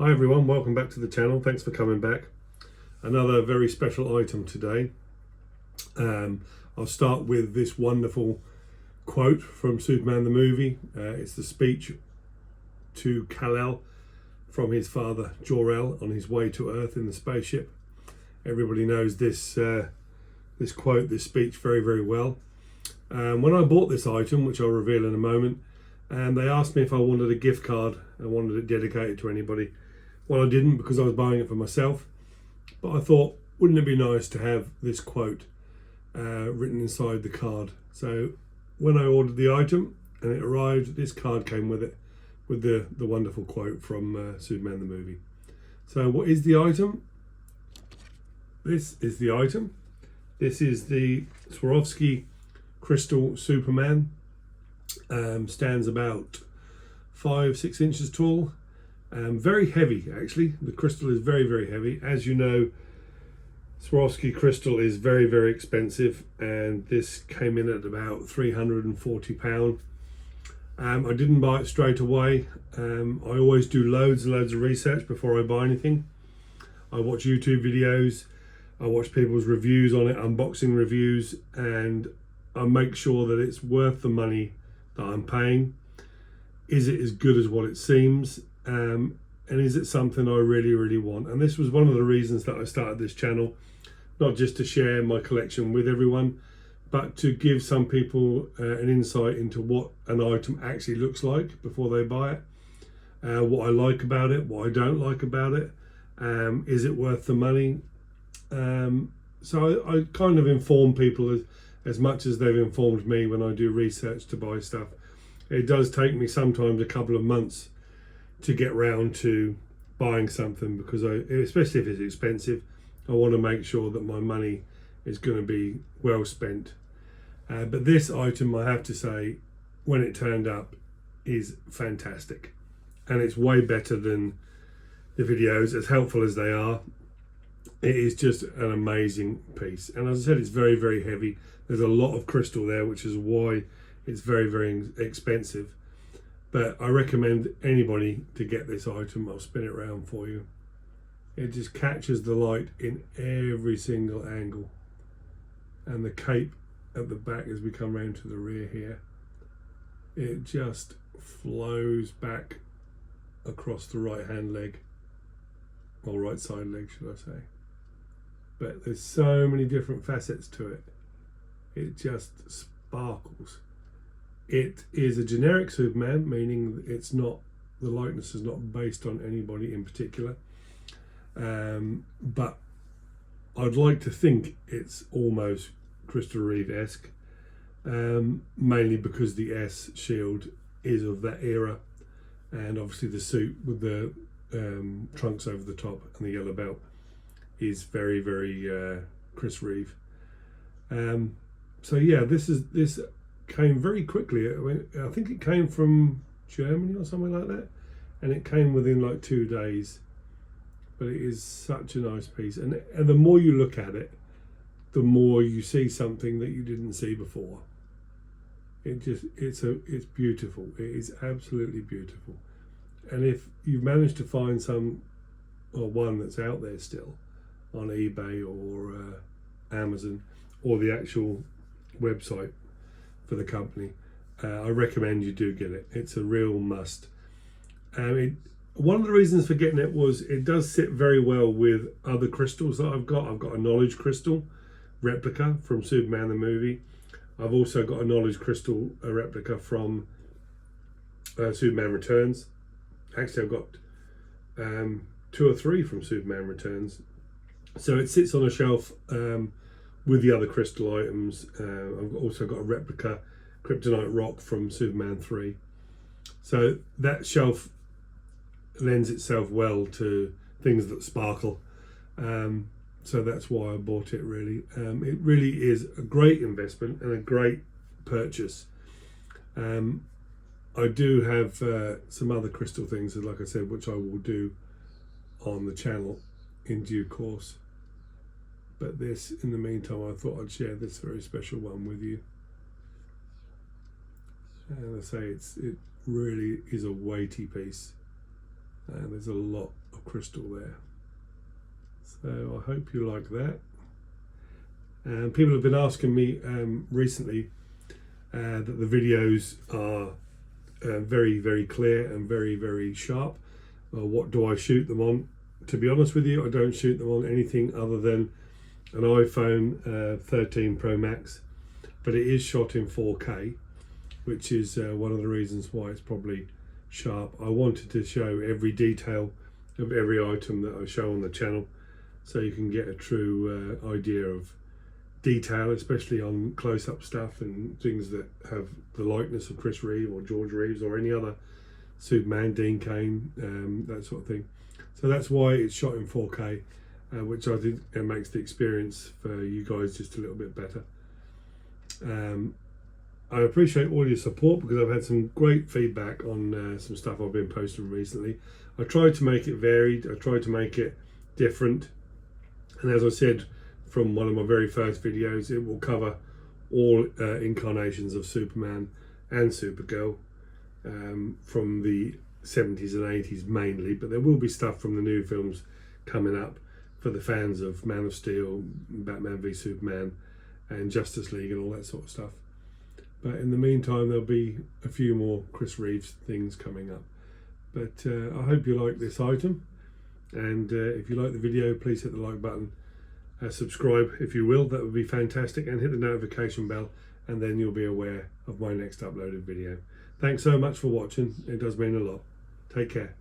Hi everyone, welcome back to the channel. Thanks for coming back. Another very special item today. I'll start with this wonderful quote from Superman the movie. It's the speech to Kal-El from his father Jor-El on his way to Earth in the spaceship. Everybody knows this quote, this speech very well. When I bought this item, which I'll reveal in a moment, and they asked me if I wanted a gift card and wanted it dedicated to anybody. Well, I didn't, because I was buying it for myself, but I thought, wouldn't it be nice to have this quote written inside the card? So when I ordered the item and it arrived, this card came with it, with the wonderful quote from Superman the movie. So what is the item? This is the item. This is the Swarovski crystal Superman. Stands about 5-6 inches tall. Very heavy, actually. The crystal is very heavy. As you know, Swarovski crystal is very expensive, and this came in at about £340. I didn't buy it straight away. I always do loads and loads of research before I buy anything. I watch YouTube videos, I watch people's reviews on it, unboxing reviews, and I make sure that it's worth the money that I'm paying. Is it as good as what it seems? And is it something I really want? And this was one of the reasons that I started this channel, not just to share my collection with everyone, but to give some people an insight into what an item actually looks like before they buy it, what I like about it, what I don't like about it, is it worth the money? So I kind of inform people as much as they've informed me when I do research to buy stuff. It does take me sometimes a couple of months to get round to buying something, because especially if it's expensive, I want to make sure that my money is going to be well spent. But this item, I have to say, when it turned up, is fantastic, and it's way better than the videos, as helpful as they are. It is just an amazing piece, and as I said, it's very heavy. There's a lot of crystal there, which is why it's very expensive. But I recommend anybody to get this item. I'll spin it around for you. It just catches the light in every single angle, and the cape at the back, as we come round to the rear here, it just flows back across the right hand leg, or right side leg should I say. But there's so many different facets to it. It just sparkles. It is a generic Superman, meaning it's not, the likeness is not based on anybody in particular. But I'd like to think it's almost Crystal Reeve-esque, mainly because the S shield is of that era, and obviously the suit with the trunks over the top and the yellow belt is very Chris Reeve. So yeah, this came very quickly. I think it came from Germany or something like that, and it came within like 2 days. But it is such a nice piece, and the more you look at it, the more you see something that you didn't see before. It's beautiful. It is absolutely beautiful. And if you've managed to find one that's out there still on eBay or Amazon, or the actual website for the company, I recommend you do get it. It's a real must. One of the reasons for getting it was it does sit very well with other crystals that I've got. I've got a knowledge crystal replica from Superman the movie. I've also got a knowledge crystal replica from Superman Returns. Actually, I've got 2 or 3 from Superman Returns. So it sits on a shelf with the other crystal items. I've also got a replica kryptonite rock from Superman 3. So that shelf lends itself well to things that sparkle. So that's why I bought it, really. It really is a great investment and a great purchase. I do have some other crystal things, like I said, which I will do on the channel in due course. But this, in the meantime, I thought I'd share this very special one with you. And I say it really is a weighty piece. and there's a lot of crystal there. So I hope you like that. And people have been asking me recently that the videos are very, very clear and very, very sharp. What do I shoot them on? To be honest with you, I don't shoot them on anything other than an iPhone 13 Pro Max, but it is shot in 4K, which is one of the reasons why it's probably sharp. I wanted to show every detail of every item that I show on the channel, so you can get a true idea of detail, especially on close-up stuff and things that have the likeness of Chris Reeve or George Reeves or any other Superman, Dean Cain, that sort of thing. So that's why it's shot in 4K, which I think makes the experience for you guys just a little bit better. I appreciate all your support because I've had some great feedback on some stuff I've been posting recently. I tried to make it varied, I tried to make it different, and as I said from one of my very first videos, it will cover all incarnations of Superman and Supergirl from the 70s and 80s mainly, but there will be stuff from the new films coming up for the fans of Man of Steel, Batman v Superman and Justice League and all that sort of stuff. But in the meantime, there'll be a few more Chris Reeves things coming up. But I hope you like this item, and if you like the video, please hit the like button. Subscribe if you will, that would be fantastic, and hit the notification bell, and then you'll be aware of my next uploaded video. Thanks so much for watching, it does mean a lot. Take care.